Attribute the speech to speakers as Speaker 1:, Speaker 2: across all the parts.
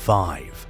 Speaker 1: 5.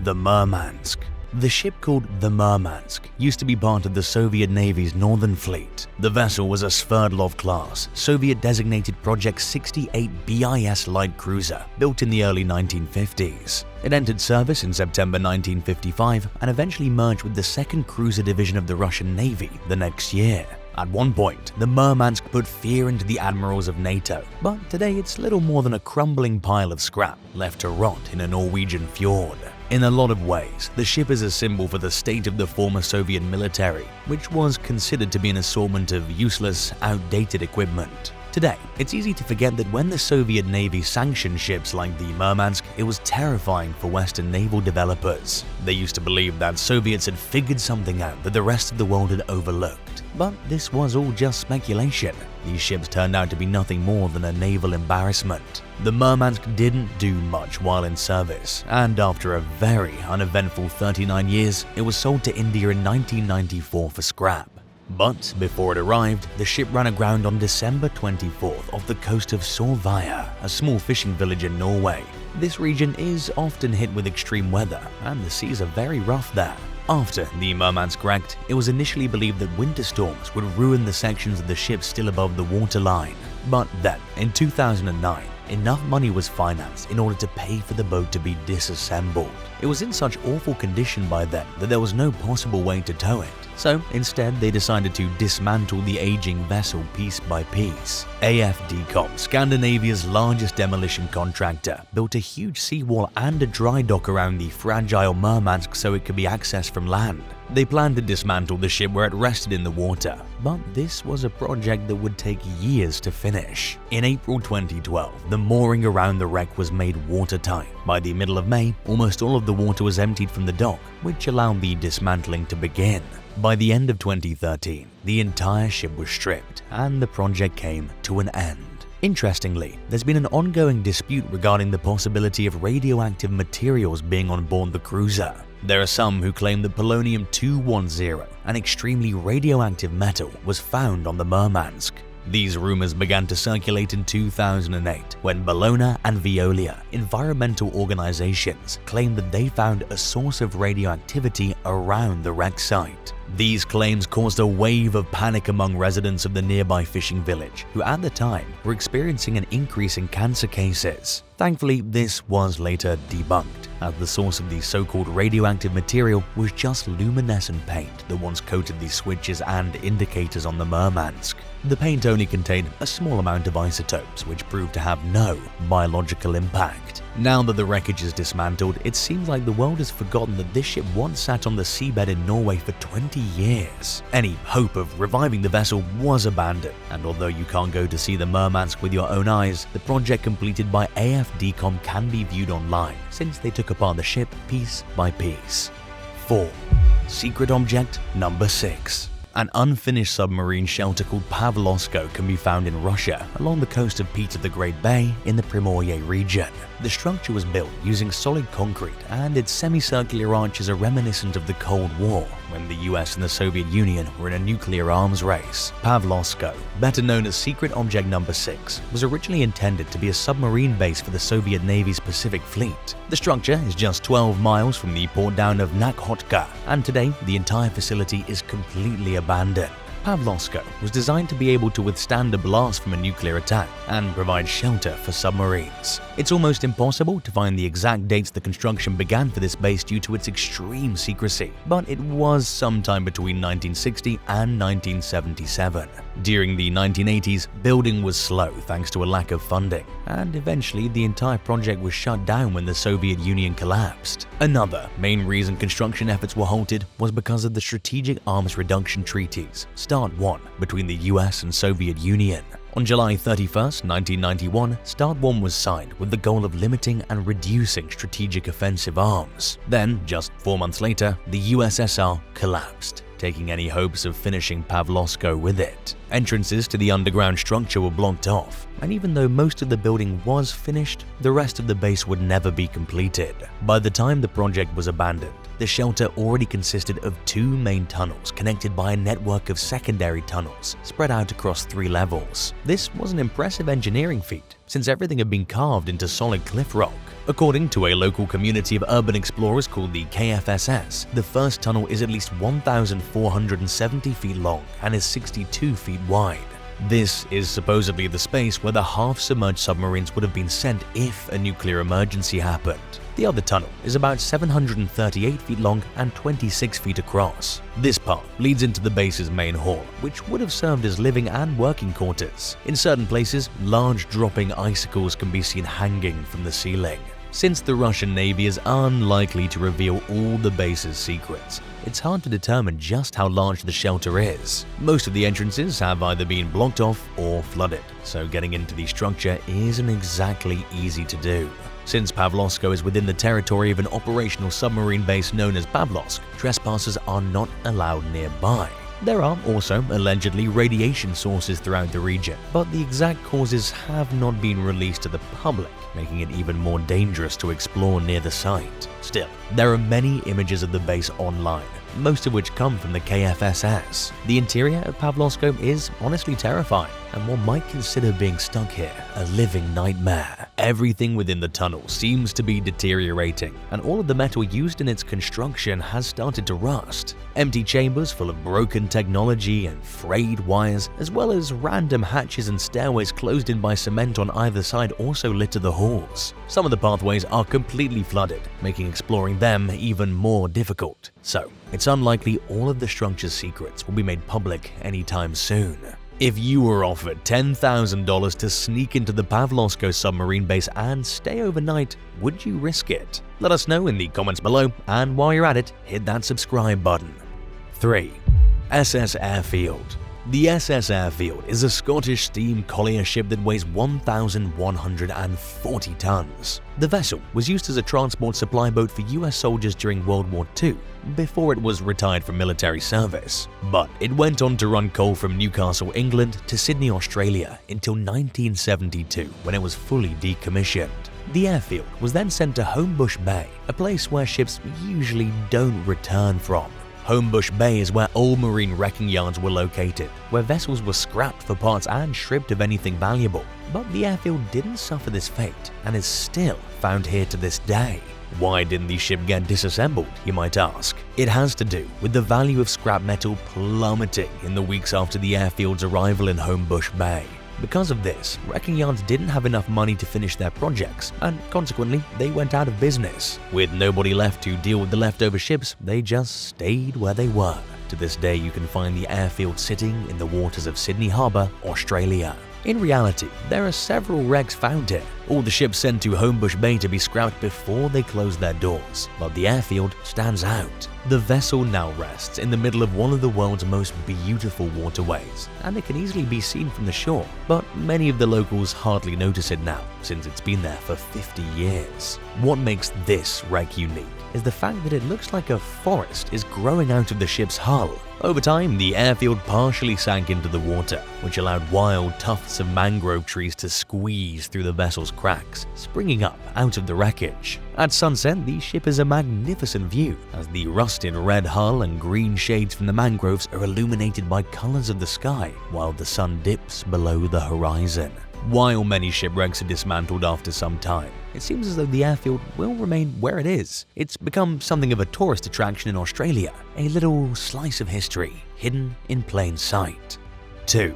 Speaker 1: The Murmansk. The ship called the Murmansk used to be part of the Soviet Navy's Northern Fleet. The vessel was a Sverdlov-class, Soviet-designated Project 68 BIS light cruiser built in the early 1950s. It entered service in September 1955 and eventually merged with the 2nd Cruiser Division of the Russian Navy the next year. At one point, the Murmansk put fear into the admirals of NATO, but today it's little more than a crumbling pile of scrap left to rot in a Norwegian fjord. In a lot of ways, the ship is a symbol for the state of the former Soviet military, which was considered to be an assortment of useless, outdated equipment. Today, it's easy to forget that when the Soviet Navy sanctioned ships like the Murmansk, it was terrifying for Western naval developers. They used to believe that Soviets had figured something out that the rest of the world had overlooked. But this was all just speculation. These ships turned out to be nothing more than a naval embarrassment. The Murmansk didn't do much while in service, and after a very uneventful 39 years, it was sold to India in 1994 for scrap. But before it arrived, the ship ran aground on December 24th off the coast of Solvaya, a small fishing village in Norway. This region is often hit with extreme weather, and the seas are very rough there. After the Murmansk wrecked, it was initially believed that winter storms would ruin the sections of the ship still above the waterline. But then, in 2009, enough money was financed in order to pay for the boat to be disassembled. It was in such awful condition by then that there was no possible way to tow it. So instead, they decided to dismantle the aging vessel piece by piece. AFDCom, Scandinavia's largest demolition contractor, built a huge seawall and a dry dock around the fragile Murmansk so it could be accessed from land. They planned to dismantle the ship where it rested in the water, but this was a project that would take years to finish. In April 2012, the mooring around the wreck was made watertight. By the middle of May, almost all of the water was emptied from the dock, which allowed the dismantling to begin. By the end of 2013, the entire ship was stripped, and the project came to an end. Interestingly, there's been an ongoing dispute regarding the possibility of radioactive materials being on board the cruiser. There are some who claim that polonium-210, an extremely radioactive metal, was found on the Murmansk. These rumors began to circulate in 2008 when Bologna and Veolia, environmental organizations, claimed that they found a source of radioactivity around the wreck site. These claims caused a wave of panic among residents of the nearby fishing village, who at the time were experiencing an increase in cancer cases. Thankfully, this was later debunked, as the source of the so-called radioactive material was just luminescent paint that once coated the switches and indicators on the Murmansk. The paint only contained a small amount of isotopes, which proved to have no biological impact. Now that the wreckage is dismantled, it seems like the world has forgotten that this ship once sat on the seabed in Norway for 20 years. Any hope of reviving the vessel was abandoned, and although you can't go to see the Murmansk with your own eyes, the project completed by AFDCom can be viewed online, since they took apart the ship piece by piece. 4. Secret object number 6. An unfinished submarine shelter called Pavlovsko can be found in Russia along the coast of Peter the Great Bay in the Primorye region. The structure was built using solid concrete, and its semicircular arches are reminiscent of the Cold War, when the US and the Soviet Union were in a nuclear arms race. Pavlovsko, better known as Secret Object Number 6, was originally intended to be a submarine base for the Soviet Navy's Pacific Fleet. The structure is just 12 miles from the port town of Nakhotka, and today the entire facility is completely abandoned. Pavlovsko was designed to be able to withstand a blast from a nuclear attack and provide shelter for submarines. It's almost impossible to find the exact dates the construction began for this base due to its extreme secrecy, but it was sometime between 1960 and 1977. During the 1980s, building was slow thanks to a lack of funding, and eventually the entire project was shut down when the Soviet Union collapsed. Another main reason construction efforts were halted was because of the Strategic Arms Reduction Treaties, START 1, between the US and Soviet Union. On July 31, 1991, START 1 was signed with the goal of limiting and reducing strategic offensive arms. Then, just 4 months later, the USSR collapsed, taking any hopes of finishing Pavlovsko with it. Entrances to the underground structure were blocked off, and even though most of the building was finished, the rest of the base would never be completed. By the time the project was abandoned, the shelter already consisted of 2 main tunnels connected by a network of secondary tunnels spread out across 3 levels. This was an impressive engineering feat, since everything had been carved into solid cliff rock. According to a local community of urban explorers called the KFSS, the first tunnel is at least 1,470 feet long and is 62 feet wide. This is supposedly the space where the half-submerged submarines would have been sent if a nuclear emergency happened. The other tunnel is about 738 feet long and 26 feet across. This path leads into the base's main hall, which would have served as living and working quarters. In certain places, large dropping icicles can be seen hanging from the ceiling. Since the Russian Navy is unlikely to reveal all the base's secrets, it's hard to determine just how large the shelter is. Most of the entrances have either been blocked off or flooded, so getting into the structure isn't exactly easy to do. Since Pavlovsko is within the territory of an operational submarine base known as Pavlovsk, trespassers are not allowed nearby. There are also allegedly radiation sources throughout the region, but the exact causes have not been released to the public, making it even more dangerous to explore near the site. Still, there are many images of the base online, most of which come from the KFSS. The interior of Pavlovsko is honestly terrifying, and one might consider being stuck here a living nightmare. Everything within the tunnel seems to be deteriorating, and all of the metal used in its construction has started to rust. Empty chambers full of broken technology and frayed wires, as well as random hatches and stairways closed in by cement on either side, also litter the halls. Some of the pathways are completely flooded, making exploring them even more difficult. So, it's unlikely all of the structure's secrets will be made public anytime soon. If you were offered $10,000 to sneak into the Pavlovsko submarine base and stay overnight, would you risk it? Let us know in the comments below, and while you're at it, hit that subscribe button. 3. SS Airfield. The SS Airfield is a Scottish steam collier ship that weighs 1,140 tons. The vessel was used as a transport supply boat for US soldiers during World War II, before it was retired from military service. But it went on to run coal from Newcastle, England to Sydney, Australia until 1972, when it was fully decommissioned. The airfield was then sent to Homebush Bay, a place where ships usually don't return from. Homebush Bay is where old marine wrecking yards were located, where vessels were scrapped for parts and stripped of anything valuable. But the airfield didn't suffer this fate and is still found here to this day. Why didn't the ship get disassembled, you might ask? It has to do with the value of scrap metal plummeting in the weeks after the airfield's arrival in Homebush Bay. Because of this, wrecking yards didn't have enough money to finish their projects, and consequently, they went out of business. With nobody left to deal with the leftover ships, they just stayed where they were. To this day, you can find the airfield sitting in the waters of Sydney Harbour, Australia. In reality, there are several wrecks found here, all the ships sent to Homebush Bay to be scrapped before they closed their doors, but the airfield stands out. The vessel now rests in the middle of one of the world's most beautiful waterways, and it can easily be seen from the shore, but many of the locals hardly notice it now, since it's been there for 50 years. What makes this wreck unique is the fact that it looks like a forest is growing out of the ship's hull. Over time, the airfield partially sank into the water, which allowed wild tufts of mangrove trees to squeeze through the vessel's cracks, springing up out of the wreckage. At sunset, the ship is a magnificent view, as the rusted red hull and green shades from the mangroves are illuminated by colors of the sky, while the sun dips below the horizon. While many shipwrecks are dismantled after some time, it seems as though the airfield will remain where it is. It's become something of a tourist attraction in Australia, a little slice of history hidden in plain sight. 2.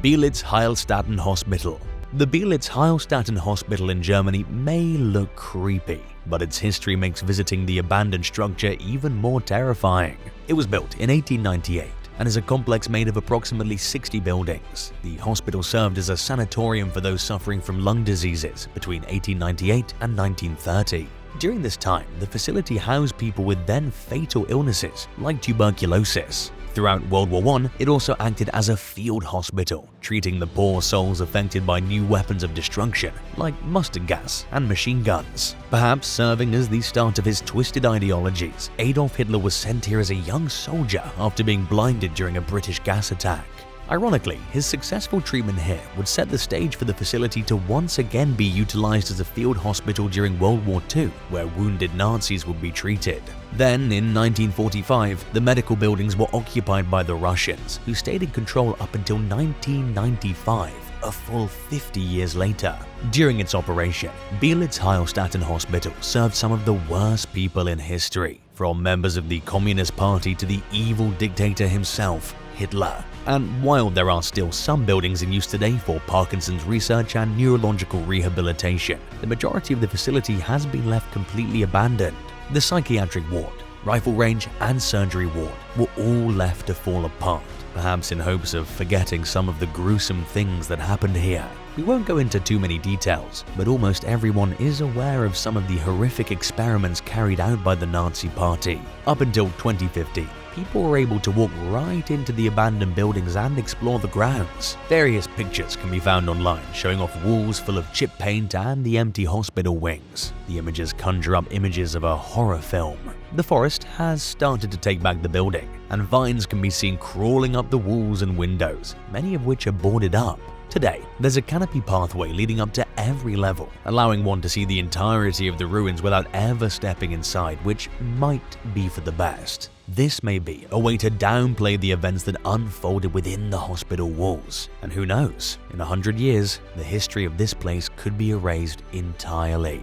Speaker 1: Belitz Heilstatten Hospital. The Belitz Heilstatten Hospital in Germany may look creepy, but its history makes visiting the abandoned structure even more terrifying. It was built in 1898. And is a complex made of approximately 60 buildings. The hospital served as a sanatorium for those suffering from lung diseases between 1898 and 1930. During this time, the facility housed people with then fatal illnesses like tuberculosis. Throughout World War I, it also acted as a field hospital, treating the poor souls affected by new weapons of destruction like mustard gas and machine guns. Perhaps serving as the start of his twisted ideologies, Adolf Hitler was sent here as a young soldier after being blinded during a British gas attack. Ironically, his successful treatment here would set the stage for the facility to once again be utilized as a field hospital during World War II, where wounded Nazis would be treated. Then, in 1945, the medical buildings were occupied by the Russians, who stayed in control up until 1995, a full 50 years later. During its operation, Bielitz Heilstatten Hospital served some of the worst people in history, from members of the Communist Party to the evil dictator himself, Hitler. And while there are still some buildings in use today for Parkinson's research and neurological rehabilitation, the majority of the facility has been left completely abandoned. The psychiatric ward, rifle range, and surgery ward were all left to fall apart, perhaps in hopes of forgetting some of the gruesome things that happened here. We won't go into too many details, but almost everyone is aware of some of the horrific experiments carried out by the Nazi Party. Up until 2015, people were able to walk right into the abandoned buildings and explore the grounds. Various pictures can be found online showing off walls full of chip paint and the empty hospital wings. The images conjure up images of a horror film. The forest has started to take back the building, and vines can be seen crawling up the walls and windows, many of which are boarded up. Today, there's a canopy pathway leading up to every level, allowing one to see the entirety of the ruins without ever stepping inside, which might be for the best. This may be a way to downplay the events that unfolded within the hospital walls. And who knows, in 100 years, the history of this place could be erased entirely.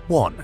Speaker 1: 1.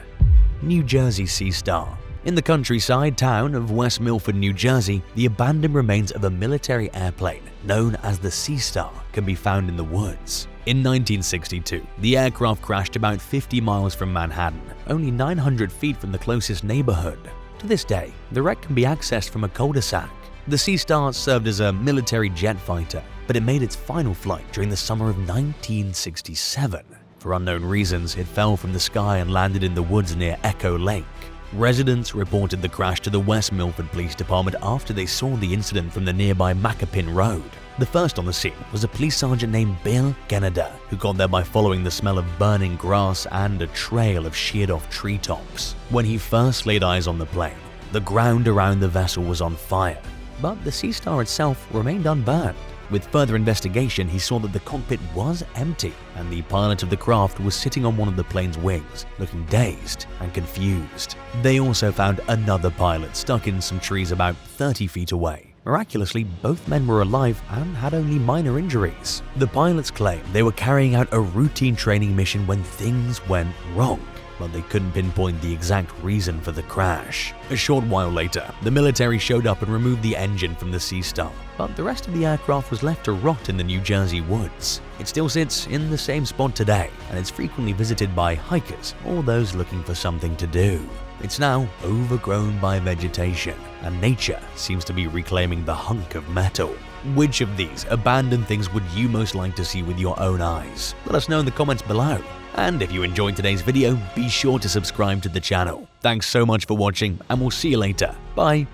Speaker 1: New Jersey Sea Star. In the countryside town of West Milford, New Jersey, the abandoned remains of a military airplane known as the Sea Star can be found in the woods. In 1962, the aircraft crashed about 50 miles from Manhattan, only 900 feet from the closest neighborhood. To this day, the wreck can be accessed from a cul-de-sac. The Sea Star served as a military jet fighter, but it made its final flight during the summer of 1967. For unknown reasons, it fell from the sky and landed in the woods near Echo Lake. Residents reported the crash to the West Milford Police Department after they saw the incident from the nearby Maccapin Road. The first on the scene was a police sergeant named Bill Geneder, who got there by following the smell of burning grass and a trail of sheared-off treetops. When he first laid eyes on the plane, the ground around the vessel was on fire, but the Sea Star itself remained unburned. With further investigation, he saw that the cockpit was empty, and the pilot of the craft was sitting on one of the plane's wings, looking dazed and confused. They also found another pilot stuck in some trees about 30 feet away. Miraculously, both men were alive and had only minor injuries. The pilots claimed they were carrying out a routine training mission when things went wrong, but they couldn't pinpoint the exact reason for the crash. A short while later, the military showed up and removed the engine from the Sea Star, but the rest of the aircraft was left to rot in the New Jersey woods. It still sits in the same spot today, and it's frequently visited by hikers or those looking for something to do. It's now overgrown by vegetation, and nature seems to be reclaiming the hunk of metal. Which of these abandoned things would you most like to see with your own eyes? Let us know in the comments below. And if you enjoyed today's video, be sure to subscribe to the channel. Thanks so much for watching, and we'll see you later. Bye!